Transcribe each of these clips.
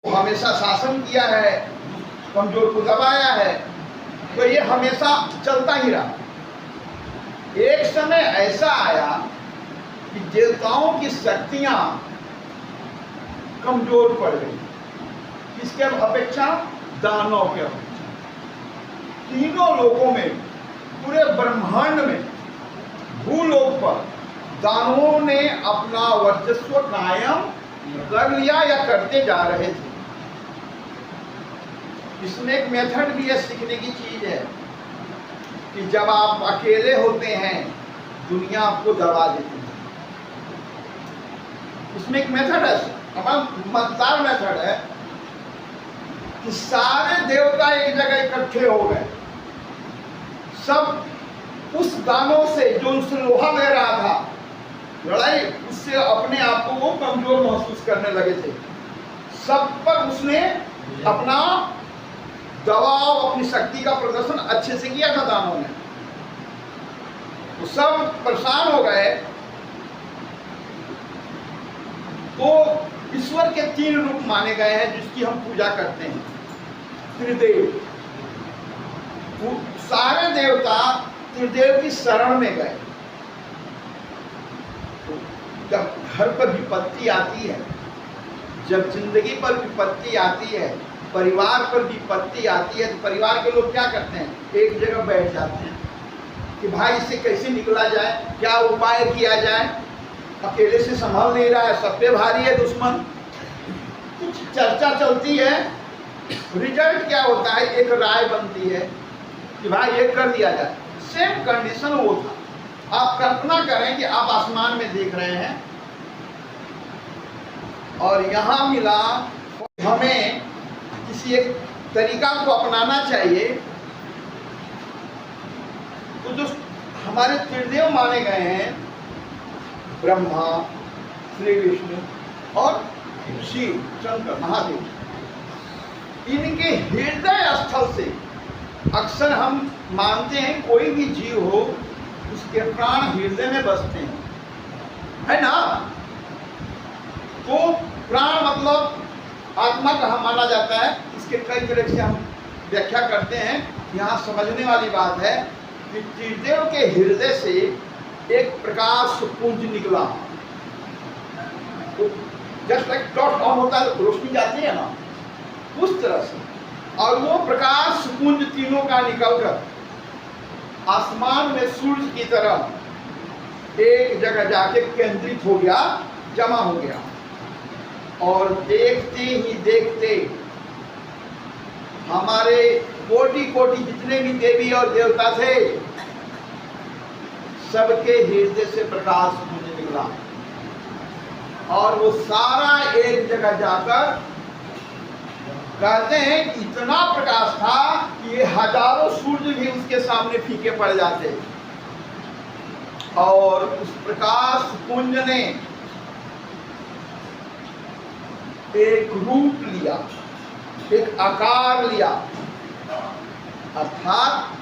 हमेशा शासन किया है, कमजोर को दबाया है, तो ये हमेशा चलता ही रहा। एक समय ऐसा आया कि देवताओं की शक्तियां कमजोर पड़ गई। किसके अपेक्षा? दानव के अपेक्षा। तीनों लोकों में, पूरे ब्रह्मांड में, भूलोक पर दानवों ने अपना वर्चस्व कायम कर लिया या करते जा रहे थे। इसमें एक मेथड भी है, सीखने की चीज है कि जब आप अकेले होते हैं दुनिया आपको दबा देती है। इसमें एक मेथड है, मजेदार मेथड है कि सारे देवता एक जगह इकट्ठे हो गए, सब उस दानव से जो उनसे लोहा ले रहा था, लड़ाई, उससे अपने आप को वो कमजोर महसूस करने लगे थे। सब पर उसने अपना दबाव, अपनी शक्ति का प्रदर्शन अच्छे से किया था दानवों ने। तो सब परेशान हो गए। तो ईश्वर के 3 रूप माने गए हैं जिसकी हम पूजा करते हैं। त्रिदेव, सारे देवता त्रिदेव की शरण में गए। जब घर पर विपत्ति आती है, जब जिंदगी पर विपत्ति आती है, परिवार पर विपत्ति आती है, तो परिवार के लोग क्या करते हैं? एक जगह बैठ जाते हैं कि भाई इससे कैसे निकला जाए, क्या उपाय किया जाए। अकेले से संभाल नहीं रहा है, सब पे भारी है दुश्मन। कुछ चर्चा चलती है, रिजल्ट क्या होता है? एक राय बनती है कि भाई ये कर दिया जाए। सेम कंडीशन वो था। आप कल्पना करें कि आप आसमान में देख रहे हैं और यहां मिला, हमें किसी एक तरीका को अपनाना चाहिए। तो जो हमारे त्रिदेव माने गए हैं, ब्रह्मा, श्री विष्णु और शिव, शंकर, महादेव, इनके हृदय स्थल से अक्सर हम मानते हैं कोई भी जीव हो उसके प्राण हृदय में बसते हैं, है ना? तो प्राण मतलब आत्मा का माना जाता है। इसके कई तरह से हम व्याख्या करते हैं। यहाँ समझने वाली बात है कि त्रिदेव के हृदय से एक प्रकाश पुंज निकला। तो जस्ट लाइक डॉट ऑन होता है, रोशनी जाती है ना, उस तरह से। और वो प्रकाश पुंज तीनों का निकलकर आसमान में सूर्य की तरह एक जगह जाके केंद्रित हो गया, जमा हो गया। और देखते ही देखते हमारे कोटि कोटि जितने भी देवी और देवता थे, सबके हृदय से प्रकाश पुंज निकला और वो सारा एक जगह जाकर, कहते हैं कि इतना प्रकाश था कि ये हजारों सूर्य भी उसके सामने फीके पड़ जाते। और उस प्रकाश पुंज ने एक रूप लिया, एक आकार लिया। अर्थात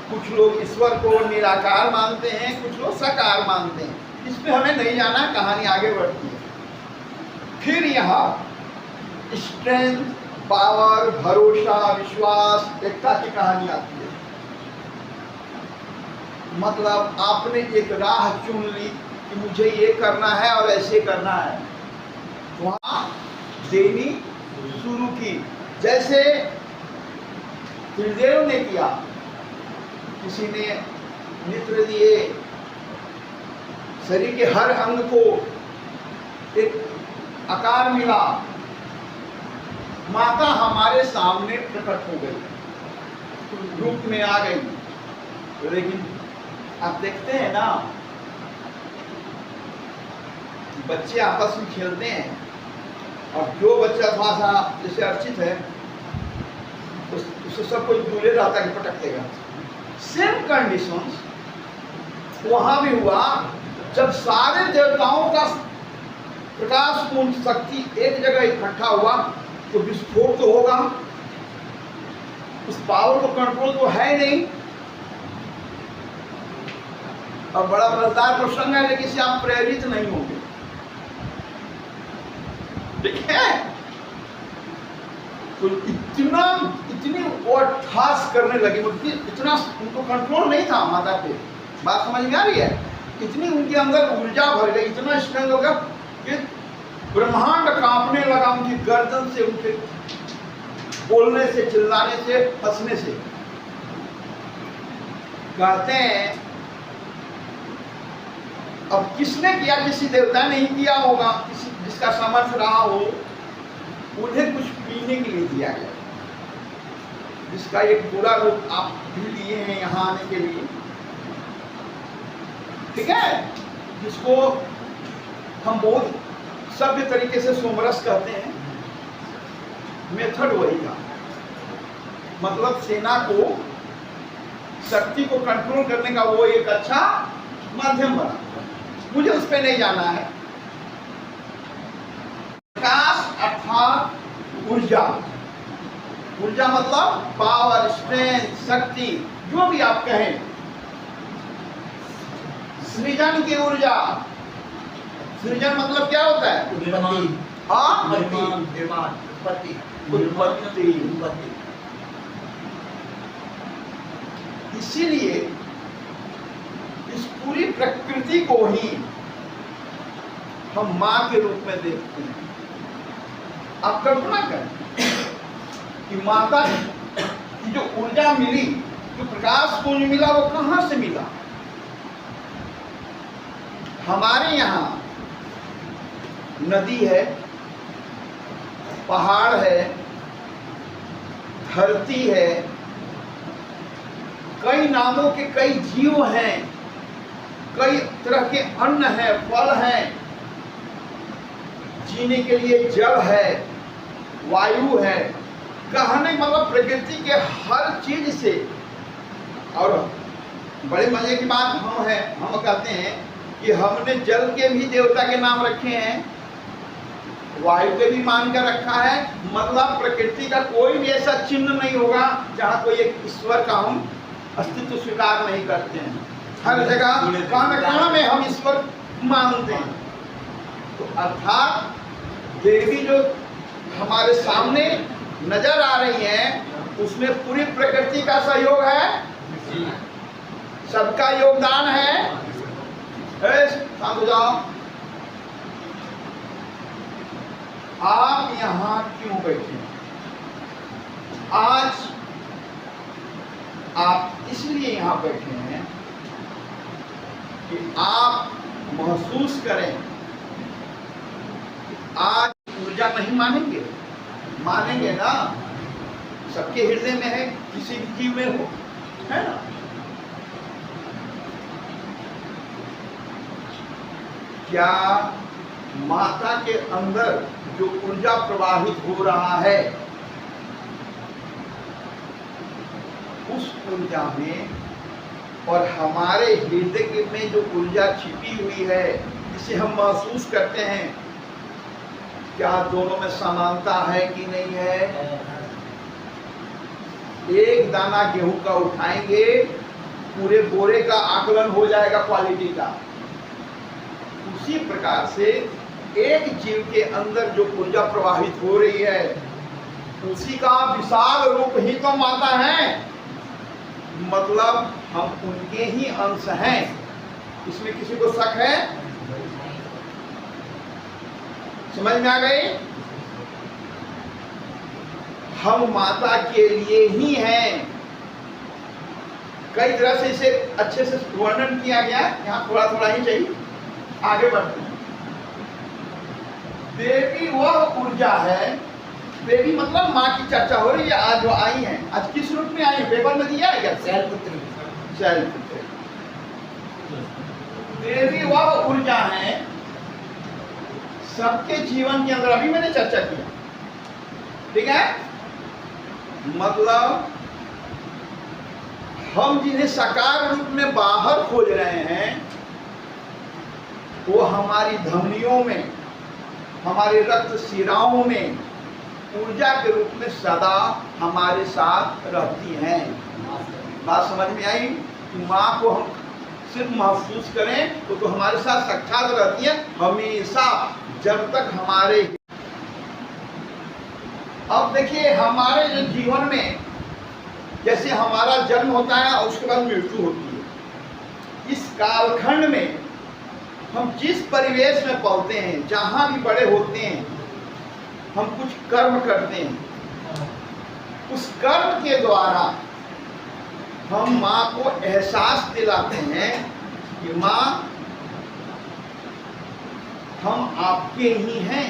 कुछ लोग ईश्वर को निराकार मानते हैं, कुछ लोग साकार मानते हैं। इसमें हमें नहीं जाना, कहानी आगे बढ़ती है। फिर यहाँ स्ट्रेंथ, पावर, भरोसा, विश्वास, एकता की कहानी आती है। मतलब आपने एक राह चुन ली कि मुझे ये करना है और ऐसे करना है, वहां देनी शुरू की। जैसे त्रिदेव ने किया, किसी ने नेत्र दिए, शरीर के हर अंग को एक आकार मिला। माता हमारे सामने प्रकट हो गई, रूप में आ गई। लेकिन आप देखते हैं ना, बच्चे आपस में खेलते हैं और जो बच्चा थोड़ा सा जैसे अर्चित है उससे सब कोई दूर रहता है कि पटक देगा। सेम कंडीशंस वहां भी हुआ। जब सारे देवताओं का प्रकाश पूर्ण शक्ति एक जगह इकट्ठा हुआ तो विस्फोट तो होगा। उस पावर को कंट्रोल तो है नहीं। और बड़ा मजेदार प्रसंग है, लेकिन इससे आप प्रेरित नहीं होंगे। ठीक है। तो इतनी वो ठास करने लगी, इतना उनको कंट्रोल नहीं था माता पे। बात समझ में आ रही है? इतनी उनके अंदर ऊर्जा भर गई, इतना स्ट्रेंथ हो गया कि ब्रह्मांड कांपने लगा उनकी गर्दन से, उनके बोलने से, चिल्लाने से, हंसने से। कहते हैं अब किसने किया? किसी देवता ने ही किया होगा, किसी जिसका सामर्थ्य रहा हो, उन्हें कुछ पीने के लिए दिया गया, जिसका एक पूरा रूप आप भी लिए हैं यहाँ आने के लिए, ठीक है, जिसको हम बहुत सभ्य तरीके से सोमरस कहते हैं। मेथड वही था, मतलब सेना को, शक्ति को कंट्रोल करने का वो एक अच्छा माध्यम बना। मुझे उस पर नहीं जाना है। प्रकाश अर्थात ऊर्जा, ऊर्जा मतलब पावर, स्ट्रेंथ, शक्ति, जो भी आप कहें। सृजन की ऊर्जा, सृजन मतलब क्या होता है? उत्पत्ति। इसीलिए इस पूरी प्रकृति को ही हम मां के रूप में देखते हैं। आप कल्पना करें कि माता की जो ऊर्जा मिली, जो प्रकाश पुंज मिला, वो कहां से मिला? हमारे यहाँ नदी है, पहाड़ है, धरती है, कई नामों के कई जीव हैं, कई तरह के अन्न है, फल हैं, जीने के लिए जल है, वायु है, कहने मतलब प्रकृति के हर चीज से। और बड़े मजे की बात हम कहते हैं कि हमने जल के भी देवता के नाम रखे हैं, वायु के भी मान कर रखा है। मतलब प्रकृति का कोई भी ऐसा चिन्ह नहीं होगा जहाँ कोई एक ईश्वर का हम अस्तित्व स्वीकार नहीं करते हैं। हर जगह कण में हम ईश्वर मानते हैं। तो अर्थात देवी जो हमारे सामने नजर आ रही है, उसमें पूरी प्रकृति का सहयोग है, सबका योगदान है। शांत हो जाओ। आप यहां क्यों बैठे? आज आप इसलिए यहां बैठे हैं कि आप महसूस करें। आज ऊर्जा नहीं मानेंगे, मानेंगे ना, सबके हृदय में है, किसी भी जीव में हो, है ना। क्या माता के अंदर जो ऊर्जा प्रवाहित हो रहा है, उस ऊर्जा में और हमारे हृदय में जो ऊर्जा छिपी हुई है, जिसे हम महसूस करते हैं, क्या दोनों में समानता है कि नहीं है? एक दाना गेहूं का उठाएंगे, पूरे बोरे का आकलन हो जाएगा क्वालिटी का। उसी प्रकार से एक जीव के अंदर जो ऊर्जा प्रवाहित हो रही है, उसी का विशाल रूप ही तो माता है। मतलब हम उनके ही अंश हैं, इसमें किसी को शक है? समझ में आ गई? हम माता के लिए ही हैं। कई तरह से इसे अच्छे से वर्णन किया गया, यहाँ थोड़ा थोड़ा ही चाहिए, आगे बढ़ते हैं। देवी वह ऊर्जा है, देवी मतलब माँ की चर्चा हो रही है। आज जो आई है, आज किस रूप में आई है? पेपर में दिया है क्या? शैलपुत्री। शैलपुत्री देवी वह ऊर्जा है सबके जीवन के अंदर। अभी मैंने चर्चा किया, ठीक है। मतलब हम जिन्हें साकार रूप में बाहर खोज रहे हैं, वो हमारी धमनियों में, हमारे रक्त शिराओं में ऊर्जा के रूप में सदा हमारे साथ रहती हैं। बात समझ में आई? माँ को हम सिर्फ महसूस करें तो हमारे साथ साक्षात रहती है हमेशा, जब तक हमारे अब देखिए हमारे जो जीवन में जैसे हमारा जन्म होता है और उसके बाद मृत्यु होती है, इस कालखंड में हम जिस परिवेश में पलते हैं, जहाँ भी बड़े होते हैं, हम कुछ कर्म करते हैं। उस कर्म के द्वारा हम माँ को एहसास दिलाते हैं कि माँ हम आपके ही हैं,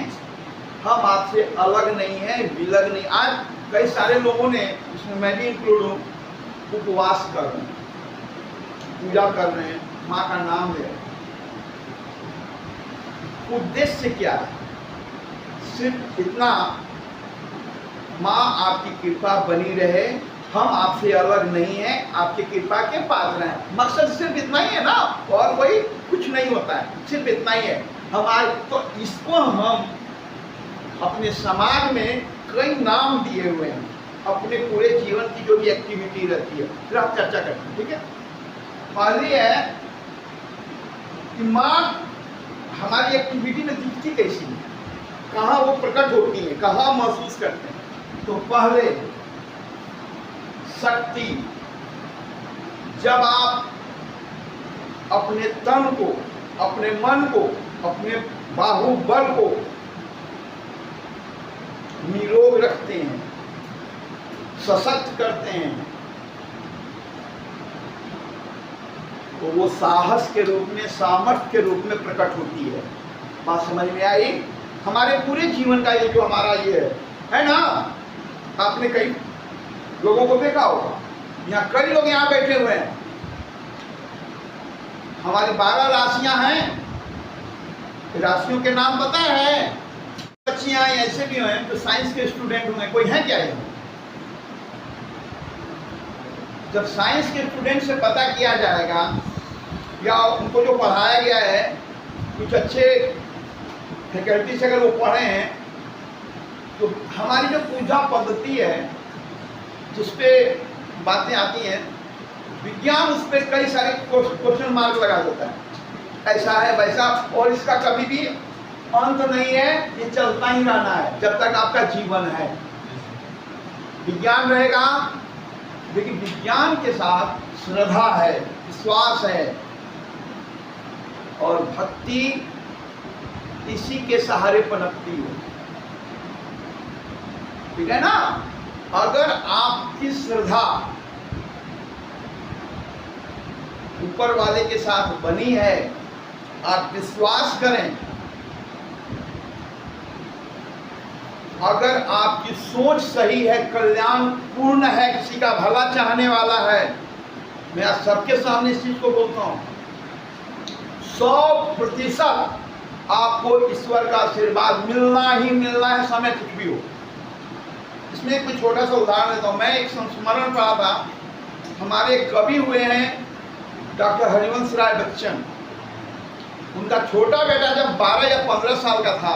हम आपसे अलग नहीं है, विलग नहीं। आज कई सारे लोगों ने, इसमें मैं भी इंक्लूड हूँ, उपवास कर रहे हैं, पूजा कर रहे हैं, माँ का नाम ले रहे हैं। उद्देश्य क्या है? सिर्फ इतना, माँ आपकी कृपा बनी रहे, हम आपसे अलग नहीं है, आपकी कृपा के पात्र हैं। मकसद सिर्फ इतना ही है ना, और कोई कुछ नहीं होता है, सिर्फ इतना ही है हमारे। तो इसको हम अपने समाज में कई नाम दिए हुए हैं, अपने पूरे जीवन की जो भी एक्टिविटी रहती है, फिर आप चर्चा करते हैं, ठीक है। पहली है कि माँ हमारी एक्टिविटी में दिखती कैसी है, कहाँ वो प्रकट होती है, कहाँ महसूस करते हैं। तो पहले शक्ति, जब आप अपने तन को, अपने मन को, अपने बाहुबल को निरोग रखते हैं, सशक्त करते हैं, तो वो साहस के रूप में, सामर्थ्य के रूप में प्रकट होती है। बात समझ में आई? हमारे पूरे जीवन का ये जो हमारा ये है ना, आपने कई लोगों को देखा होगा, यहाँ कई लोग यहाँ बैठे हुए हैं, हमारी 12 राशियां हैं, राशियों के नाम पता है? बच्चियां ऐसे भी हैं तो साइंस के स्टूडेंट हुए, कोई है क्या यहाँ? जब साइंस के स्टूडेंट से पता किया जाएगा या उनको जो पढ़ाया गया है, कुछ अच्छे फैकल्टी से अगर वो पढ़े हैं, तो हमारी जो पूजा पद्धति है जिसपे बातें आती हैं, विज्ञान उस पर कई सारे क्वेश्चन मार्क लगा देता है, ऐसा है वैसा, और इसका कभी भी अंत नहीं है, ये चलता ही रहना है जब तक आपका जीवन है। विज्ञान रहेगा, लेकिन विज्ञान के साथ श्रद्धा है, विश्वास है और भक्ति इसी के सहारे पनपती है, ठीक है ना। अगर आपकी श्रद्धा ऊपर वाले के साथ बनी है, आप विश्वास करें, अगर आपकी सोच सही है, कल्याण पूर्ण है, किसी का भला चाहने वाला है, मैं आज सबके सामने इस चीज को बोलता हूं, 100% आपको ईश्वर का आशीर्वाद मिलना ही मिलना है, समय कुछ भी हो। इसमें एक मैं छोटा सा उदाहरण देता हूं। मैं एक संस्मरण पढ़ा था, हमारे कवि हुए हैं डॉक्टर हरिवंश राय बच्चन। उनका छोटा बेटा जब 12 या 15 साल का था,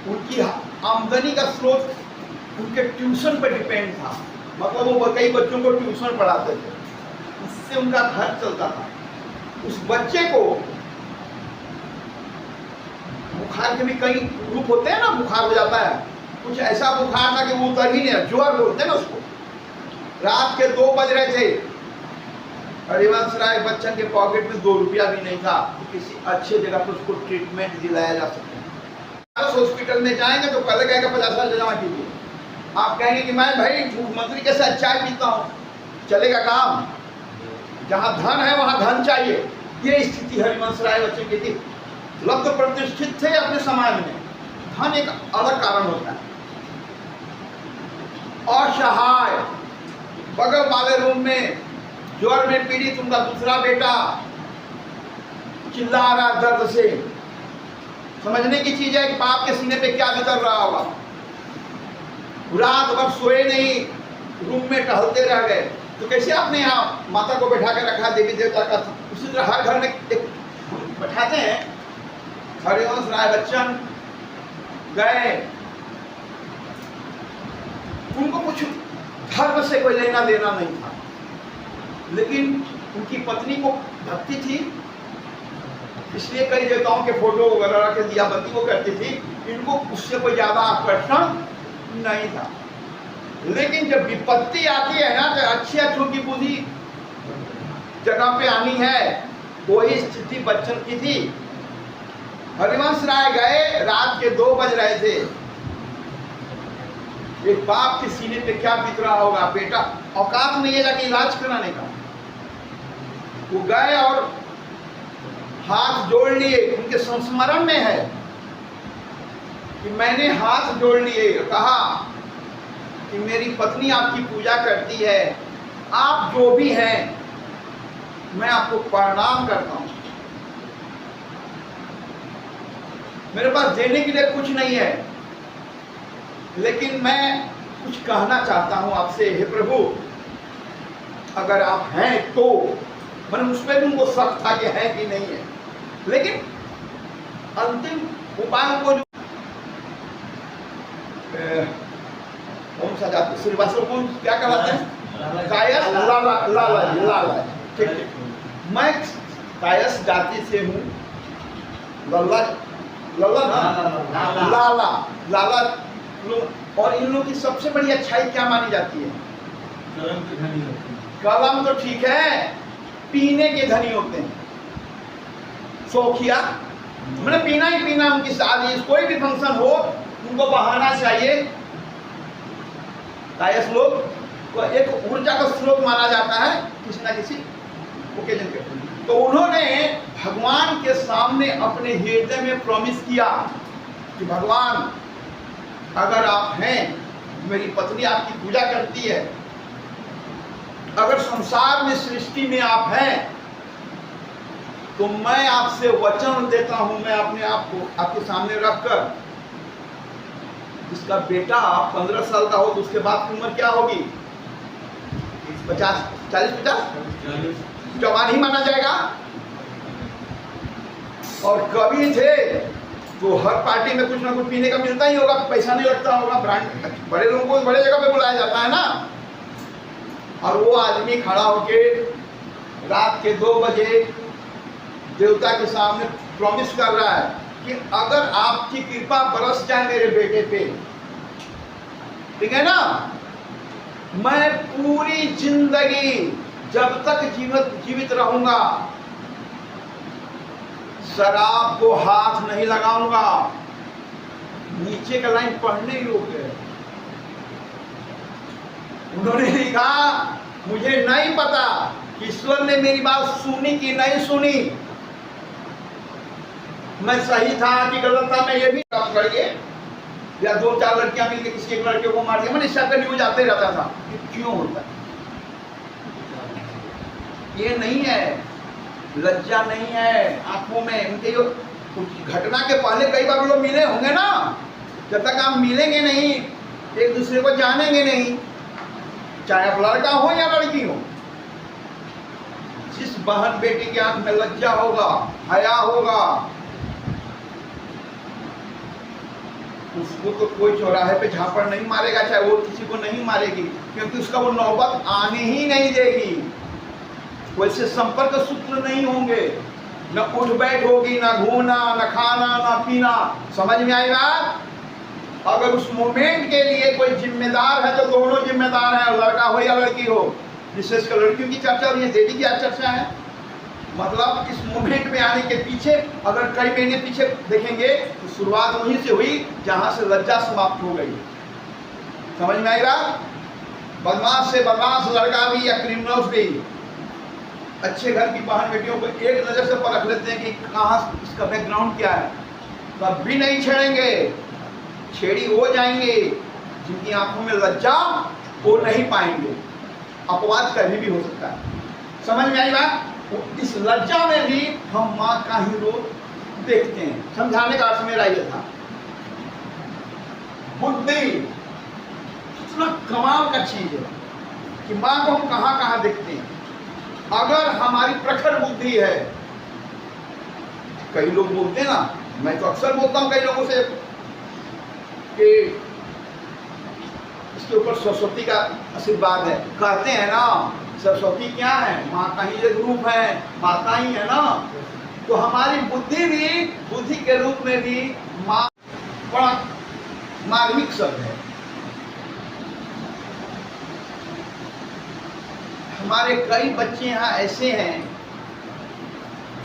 उनकी आमदनी का स्रोत उनके ट्यूशन पर डिपेंड था, मतलब वो कई बच्चों को ट्यूशन पढ़ाते थे, उससे उनका घर चलता था। उस बच्चे को बुखार के भी कई रूप होते हैं ना, बुखार हो जाता है, कुछ ऐसा बुखार था कि वो उतर ही नहीं, ज्वर बोलते हैं ना उसको। रात के 2 बज रहे थे, हरिवंश राय बच्चन के पॉकेट में 2 रुपया भी नहीं था, तो किसी अच्छे जगह पर उसको ट्रीटमेंट दिलाया जा सके। हॉस्पिटल में जाएंगे तो पहले कहेगा 50,000 जमा कीजिए, आप कहेंगे कि मैं भाई मुख्यमंत्री के साथ चाय पीता हूँ, चलेगा काम? जहाँ धन है वहाँ धन चाहिए। ये स्थिति हरिवंश राय बच्चन की थी। लब्ध प्रतिष्ठित थे अपने समाज में, धन एक अलग कारण होता है। असहाय, बगल वाले रूम में ज्वर में पीड़ित उनका दूसरा बेटा चिल्ला रहा दर्द से। समझने की चीज है कि बाप के सीने पे क्या गुजर रहा होगा। रात भर सोए नहीं, रूम में टहलते रह गए, तो कैसे आपने यहाँ माता को बैठा के रखा देवी देवता का? उसी तरह हर घर में एक बैठाते हैं। हरिवंश राय बच्चन गए, उनको कुछ धर्म से कोई लेना देना नहीं था, लेकिन उनकी पत्नी को भक्ति थी, इसलिए कई देवताओं के फोटो वगैरह के दिया बत्ती वो करती थी। इनको उससे कोई ज्यादा आकर्षण नहीं था। लेकिन जब विपत्ति आती है ना, तो अच्छी अच्छों की बुद्धि जगह पे आनी है। वही स्थिति बच्चन की थी। हरिवंश राय गए, रात के 2 बज रहे थे। एक बाप के सीने पे क्या बीत रहा होगा, बेटा औकात नहीं है जाके इलाज कराने का। वो गए और हाथ जोड़ लिए, उनके संस्मरण में है कि मैंने हाथ जोड़ लिए, कहा कि मेरी पत्नी आपकी पूजा करती है, आप जो भी हैं मैं आपको प्रणाम करता हूं। मेरे पास देने के लिए कुछ नहीं है, लेकिन मैं कुछ कहना चाहता हूं आपसे, हे प्रभु अगर आप हैं तो। मैंने उस पर भी उनको शक था कि है कि नहीं है, लेकिन अंतिम उपाय को जो कौन सा जाति श्रीवास्तव कौन क्या कहलाते हैं, कायस लाला, ठीक है। मैं कायस जाति से हूँ, लाला लोग। और इन लोगों की सबसे बड़ी अच्छाई क्या मानी जाती है, कलम तो ठीक है, पीने के धनी होते हैं, शौकिया। मैंने पीना ही पीना, उनकी शादी कोई भी फंक्शन हो उनको बहाना चाहिए। कायस लोग को एक ऊर्जा का स्रोत माना जाता है किसी ना किसी ओकेजन पे। तो उन्होंने भगवान के सामने अपने हृदय में प्रॉमिस किया कि भगवान अगर आप हैं, मेरी पत्नी आपकी पूजा करती है, अगर संसार में सृष्टि में आप हैं, तो मैं आपसे वचन देता हूं, मैं अपने आप को आपके सामने रखकर, इसका बेटा 15 साल का हो तो उसके बाद की उम्र क्या होगी, 40-50 जवान ही माना जाएगा। और कवि थे तो हर पार्टी में कुछ ना कुछ पीने का मिलता ही होगा, पैसा नहीं लगता होगा, ब्रांड बड़े लोगों को बड़े जगह पे बुलाया जाता है ना। और वो आदमी खड़ा होके रात के 2 बजे देवता के सामने प्रॉमिस कर रहा है कि अगर आपकी कृपा बरस जाए मेरे बेटे पे, ठीक है ना, मैं पूरी जिंदगी जब तक जीवित रहूंगा शराब को हाथ नहीं लगाऊंगा। नीचे का लाइन पढ़ने योग्य है। उन्होंने लिखा, मुझे नहीं पता कि ईश्वर ने मेरी बात सुनी कि नहीं सुनी, मैं सही था कि गलत था, मैं ये भी काम करके या 2-4 लड़कियां मिलकर किसी एक लड़के को मार दिया। मैंने इस टाइप का न्यूज आते रहता था कि क्यों होता है, ये नहीं है, लज्जा नहीं है आंखों में उनके। जो घटना के पहले कई बार लोग मिले होंगे ना, जब तक आप मिलेंगे नहीं, एक दूसरे को जानेंगे नहीं, चाहे आप लड़का हो या लड़की हो, जिस बहन बेटी की आंख में लज्जा होगा, हया होगा, उसको तो कोई चौराहे पे झापड़ नहीं मारेगा, चाहे वो किसी को नहीं मारेगी, क्योंकि उसका वो नौबत आने ही नहीं देगी। वैसे संपर्क सूत्र नहीं होंगे, न उठ बैठ होगी, न घूमना, न खाना, न पीना। समझ में आई बात? अगर उस मोमेंट के लिए कोई जिम्मेदार है तो दोनों जिम्मेदार हैं, लड़का हो या लड़की हो। विशेषकर लड़कियों की चर्चा हो रही है, देवी की आज चर्चा है। मतलब इस मोमेंट में आने के पीछे अगर कई महीने पीछे देखेंगे तो शुरुआत वहीं से हुई जहां से लज्जा समाप्त हो गई। समझ में आएगा? बदमाश से बदमाश लड़का भी या क्रिमिनल्स भी अच्छे घर की बहन बेटियों को एक नजर से परख लेते हैं कि कहाँ इसका बैकग्राउंड क्या है, तब भी नहीं छेड़ेंगे, छेड़ी हो जाएंगे। जिनकी आंखों में लज्जा वो नहीं पाएंगे, अपवाद कभी भी हो सकता है। समझ में आई बात? इस लज्जा में भी हम माँ का ही रूप देखते हैं। समझाने का अर्थ मेरा यह था। बुद्धि कितना कमाल का चीज है कि माँ को हम कहाँ कहाँ देखते हैं। अगर हमारी प्रखर बुद्धि है, कई लोग बोलते हैं ना, मैं तो अक्सर बोलता हूं कई लोगों से कि इसके ऊपर सरस्वती का आशीर्वाद है। कहते हैं ना सरस्वती क्या है, माँ का ही एक रूप है, माता ही है ना। तो हमारी बुद्धि भी, बुद्धि के रूप में भी माँ बड़ा मार्मिक शब्द है। हमारे कई बच्चे यहाँ ऐसे हैं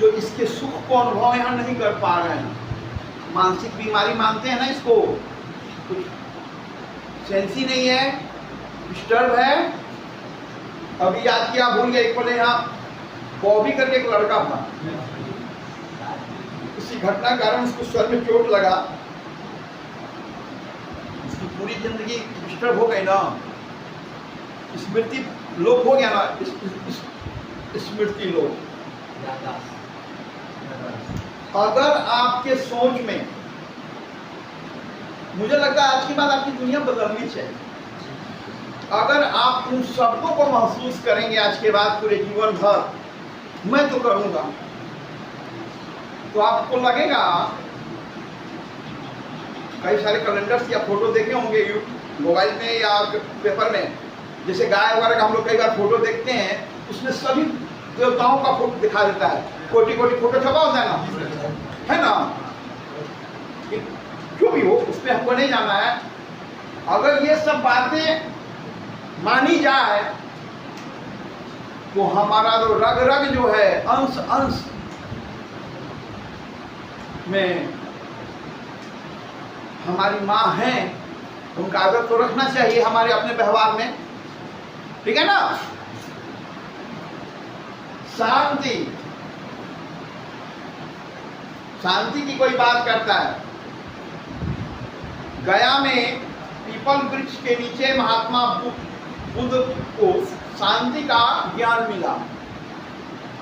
जो इसके सुख को अनुभव यहाँ नहीं कर पा रहे हैं। मानसिक बीमारी मानते हैं ना इसको, कुछ सेंस ही नहीं है, डिस्टर्ब है। अभी याद किया, भूल गए, एक पहले यहाँ बॉबी करके एक लड़का था, किसी घटना के कारण उसको सर में चोट लगा, उसकी पूरी जिंदगी डिस्टर्ब हो गई ना, स्मृति लोप हो गया ना, स्मृति लोप। अगर आपके सोच में, मुझे लगता है आज की बात आपकी दुनिया बदलनी चाहिए। अगर आप उन शब्दों को महसूस करेंगे आज के बाद पूरे जीवन भर, मैं तो करूंगा, तो आपको लगेगा, कई सारे कैलेंडर्स या फोटो देखे होंगे मोबाइल में या पेपर में, जैसे गाय वगैरह का हम लोग कई बार फोटो देखते हैं, उसमें सभी देवताओं का फोटो दिखा देता है, कोटि कोटि फोटो छपा होता है ना, जो भी हो, उसमें हमको नहीं जाना है। अगर ये सब बातें मानी जाए तो हमारा जो रग रग जो है, अंश अंश में हमारी माँ हैं, उनका आदर तो रखना चाहिए हमारे अपने व्यवहार में, ठीक है ना। शांति, शांति की कोई बात करता है, गया में पीपल वृक्ष के नीचे महात्मा बुद्ध को शांति का ज्ञान मिला,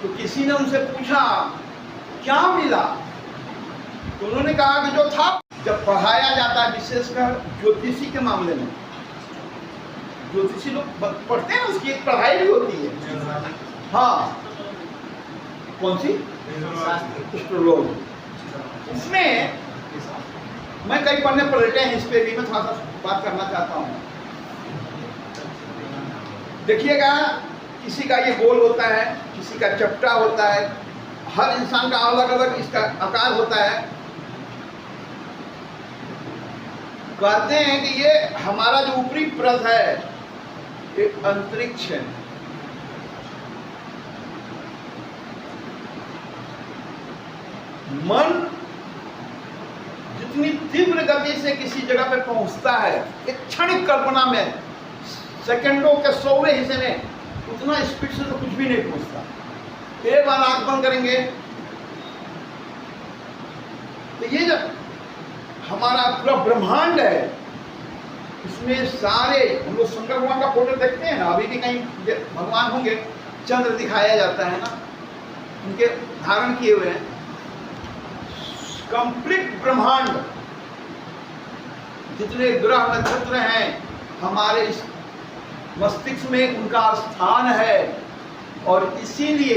तो किसी ने उनसे पूछा क्या मिला, तो उन्होंने कहा कि जो था, जब पढ़ाया जाता है विशेषकर ज्योतिषी के मामले में, ज्योतिषी लोग पढ़ते हैं, उसकी एक पढ़ाई भी होती है, हाँ, कौन सी, एस्ट्रोलॉजी। इसमें मैं कई पढ़ने पलटे हैं, इस पे भी मैं थोड़ा सा बात करना चाहता हूँ। देखिएगा, किसी का ये गोल होता है, किसी का चपटा होता है, हर इंसान का अलग अलग इसका आकार होता है। कहते हैं कि ये हमारा जो ऊपरी परत है, एक अंतरिक्ष है, मन जितनी तीव्र गति से किसी जगह पे पहुंचता है, एक क्षणिक कल्पना में, सेकंडों के 100वें हिस्से में, उतना स्पीड से तो कुछ भी नहीं पहुंचता। एक बार आंख बंद करेंगे तो ये जब हमारा पूरा ब्रह्मांड है, इसमें सारे, हम लोग शंकर भगवान का फोटो देखते हैं ना, अभी भी कहीं भगवान होंगे, चंद्र दिखाया जाता है ना, उनके धारण किए हुए हैं। कंप्लीट ब्रह्मांड, जितने ग्रह नक्षत्र हैं, हमारे इस मस्तिष्क में उनका स्थान है। और इसीलिए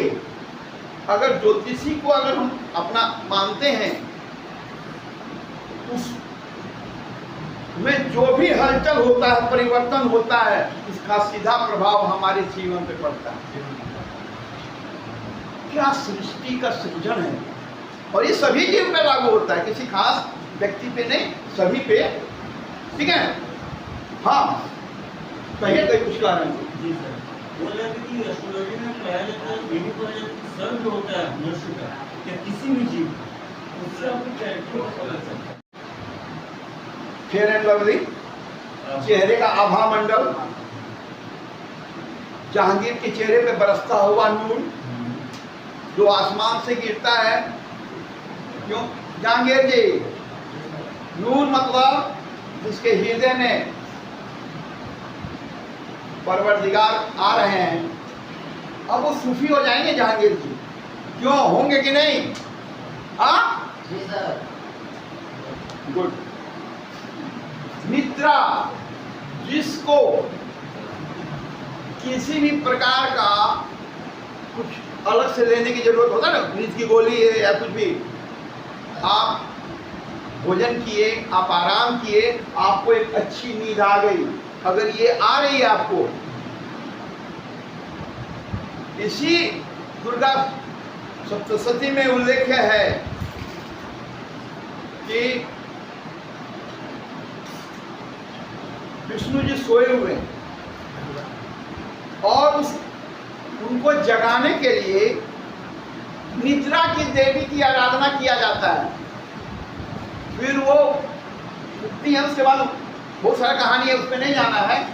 अगर ज्योतिषी को अगर हम अपना मानते हैं, उस में जो भी हलचल होता है, परिवर्तन होता है, उसका सीधा प्रभाव हमारे जीवन पे पड़ता है। क्या सृष्टि का सृजन है, और ये सभी जीव पे लागू होता है, किसी खास व्यक्ति पे नहीं, सभी पे, ठीक है। हाँ, कहिए, कहीं कुछ कह रहे हैं जी सर, बोल रहे थे कि एस्ट्रोलॉजी में पाया जाता है, ये भी पाया जाता है, सर्व जो होता है मनुष्य का या किसी भी जीव, उससे आपको कैरेक्टर को पता चलता है। फेयर एंड लवली, चेहरे का आभा मंडल, जहांगीर के चेहरे पे बरसता हुआ नूर जो आसमान से गिरता है। क्यों जहांगीर जी, नूर मतलब जिसके हृदय में परवरदिगार आ रहे हैं, अब वो सूफी हो जाएंगे जहांगीर जी, क्यों होंगे कि नहीं? हाँ जी सर, गुड। निद्रा, जिसको किसी भी प्रकार का कुछ अलग से लेने की जरूरत होता है ना, नींद की गोली है या कुछ भी, आप भोजन किए, आप आराम किए, आपको एक अच्छी नींद आ गई, अगर ये आ रही है आपको, इसी दुर्गा सप्तशती में उल्लेख है कि विष्णु जी सोए हुए और उस उनको जगाने के लिए निद्रा की देवी की आराधना किया जाता है। फिर वो उठती है, उसके बाद बहुत सारा कहानी है, उस पर नहीं जाना है।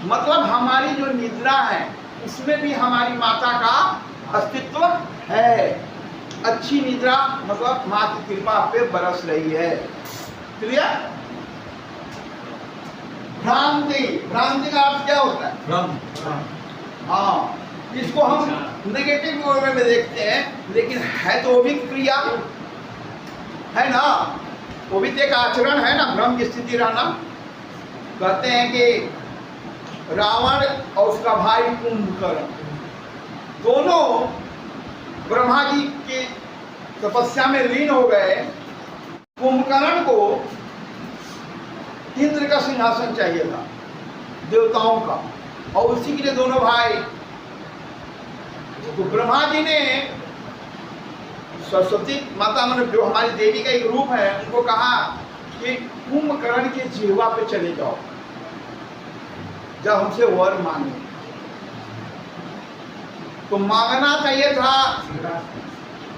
मतलब हमारी जो निद्रा है उसमें भी हमारी माता का अस्तित्व है। अच्छी निद्रा मतलब माँ की कृपा आप पे बरस रही है। क्लियर? भ्रांति, भ्रांति का अर्थ क्या होता है? हाँ, इसको हम नेगेटिव वे में देखते हैं, लेकिन है तो वो भी क्रिया है ना, वो भी तो एक आचरण है ना, भ्रम की स्थिति रहना। कहते हैं कि रावण और उसका भाई कुंभकर्ण दोनों ब्रह्मा जी की तपस्या में लीन हो गए। कुंभकर्ण को इंद्र का सिंहासन चाहिए था, देवताओं का, और उसी के लिए दोनों भाई, तो ब्रह्मा जी ने सरस्वती माता मतलब जो हमारी देवी का एक रूप है, उनको कहा कि कुंभकर्ण के जिह्वा पे चले जाओ, जब हमसे वर मांगे। तो मांगना चाहिए था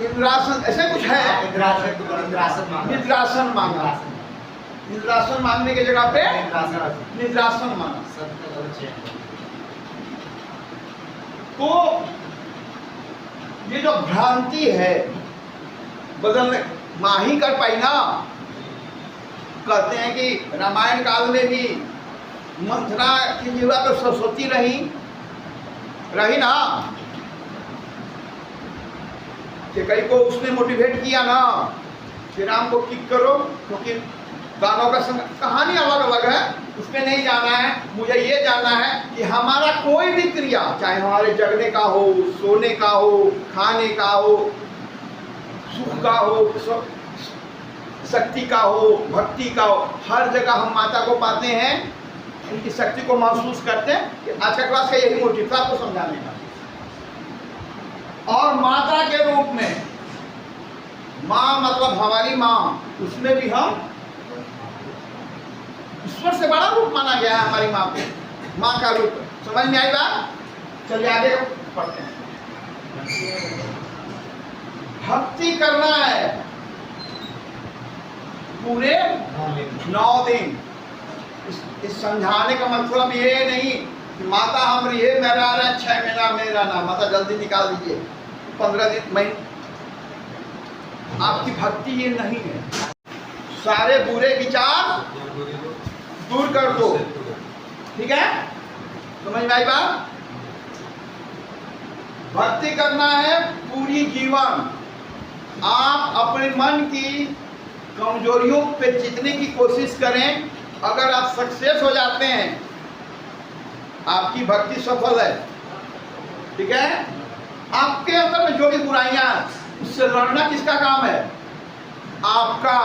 इंद्रासन, ऐसे कुछ है, निद्रासन मांगा। निद्रासन मांगने की जगह पे निद्रासन मांगा। तो ये जो भ्रांति है बदलने माँ ही कर पाई ना। कहते हैं कि रामायण काल में भी मंथरा की जीवा तो सरस्वती रही ना, कि कई को उसने मोटिवेट किया ना कि राम को किक करो, क्योंकि गानों का कहानी अलग अलग है, उसमें नहीं जाना है। मुझे ये जानना है कि हमारा कोई भी क्रिया, चाहे हमारे जगने का हो, सोने का हो, खाने का हो, सुख का हो, शक्ति का हो, भक्ति का हो, हर जगह हम माता को पाते हैं, उनकी शक्ति को महसूस करते हैं। आज का क्लास का यही मोटिव था आपको समझाने का। और माता के रूप में, माँ मतलब हमारी माँ, उसमें भी हम ईश्वर से बड़ा रूप माना गया है हमारी माँ को, माँ का रूप। समझ में आई बात? चलिए आगे पढ़ते हैं। भक्ति करना है पूरे 9 दिन। इस समझाने का मतलब ये नहीं कि माता हम रही मेरा 6 महीना मेरा ना, माता जल्दी निकाल दीजिए 15 दिन महीने। आपकी भक्ति ये नहीं है। सारे बुरे विचार दूर कर दो, ठीक है? समझ में आई बात? भक्ति करना है पूरी जीवन। आप अपने मन की कमजोरियों पे जीतने की कोशिश करें। अगर आप सक्सेस हो जाते हैं, आपकी भक्ति सफल है, ठीक है? आपके अंदर में जो भी बुराइयां, उससे लड़ना किसका काम है? आपका।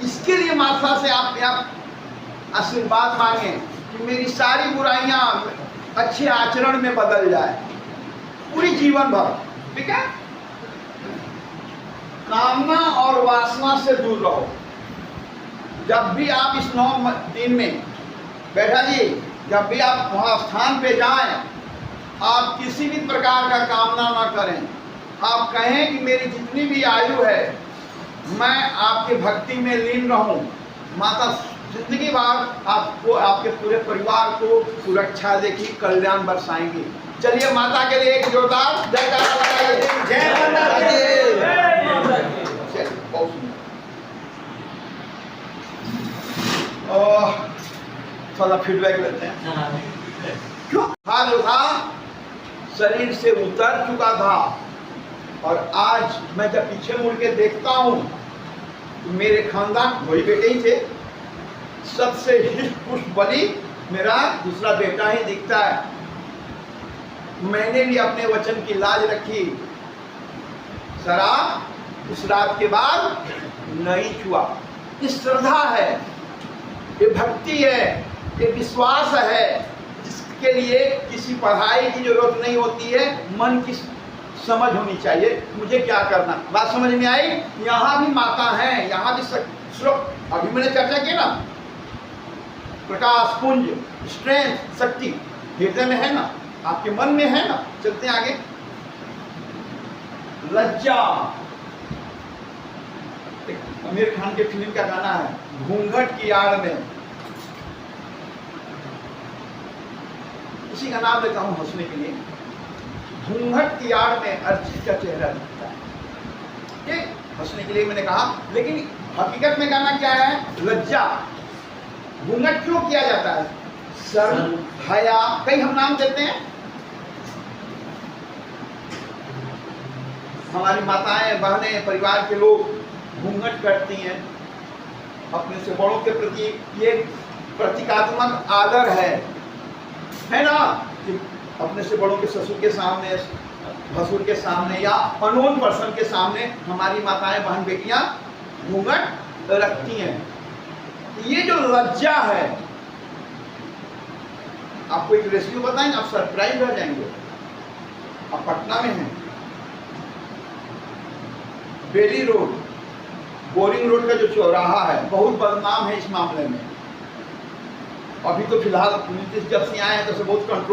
इसके लिए माता से आप आशीर्वाद मांगे कि मेरी सारी बुराइयां अच्छे आचरण में बदल जाए पूरी जीवन भर, ठीक है? कामना और वासना से दूर रहो। जब भी आप इस 9 दिन में, बैठा जी, जब भी आप वहाँ स्थान पे जाएं, आप किसी भी प्रकार का कामना ना करें। आप कहें कि मेरी जितनी भी आयु है, मैं आपकी भक्ति में लीन रहूं। माता जिंदगी भर आपको, आपके पूरे परिवार को सुरक्षा देगी, कल्याण बरसाएंगी। चलिए माता के लिए एक जोरदार जयकारा लगाइए। जय माता दी। थोड़ा फीडबैक लेते हैं। क्यों? हाल था, शरीर से उतर चुका था, और आज मैं जब पीछे मुड़ के देखता हूँ तो मेरे खानदान वही बेटे ही थे। सबसे हिष्ट पुष्ट बलि मेरा दूसरा बेटा ही दिखता है। मैंने भी अपने वचन की लाज रखी। शराब उस रात के बाद नहीं छुआ। ये श्रद्धा है, ये भक्ति है, ये विश्वास है, जिसके लिए किसी पढ़ाई की जरूरत नहीं होती है। मन की समझ होनी चाहिए, मुझे क्या करना। बात समझ में आई? यहाँ भी माता है, यहाँ भी श्लोक अभी मैंने चर्चा की ना, प्रकाश पुंज, स्ट्रेंथ, शक्ति हृदय में है ना। आपके मन में है ना। चलते हैं आगे। लज्जा, एक आमिर खान के फिल्म का गाना है, घूंघट की आड़ में। इसी का नाम लेता हूं हंसने के लिए। घूंघट की आड़ में अर्चित का चेहरा दिखता है। ठीक, हंसने के लिए मैंने कहा, लेकिन हकीकत में गाना क्या है? लज्जा। घूंघट क्यों किया जाता है? शर्म, हया, कई हम नाम देते हैं। हमारी माताएं, बहनें, परिवार के लोग घूंघट करती हैं अपने से बड़ों के प्रति। ये प्रतीकात्मक आदर है ना, कि अपने से बड़ों के ससुर के सामने, भसुर के सामने या अनोन पर्सन के सामने हमारी माताएं, बहन, बेटियां घूंघट रखती हैं। ये जो लज्जा है, आपको एक रेसिपी बताएं, आप सरप्राइज रह जाएंगे। आप पटना में हैं, बेली रोड, बोरिंग रोड का जो चौराहा है, बहुत बदनाम है इस मामले में। अभी तो फिलहाल पुलिस जब से आए हैं तो बहुत कंट्रोल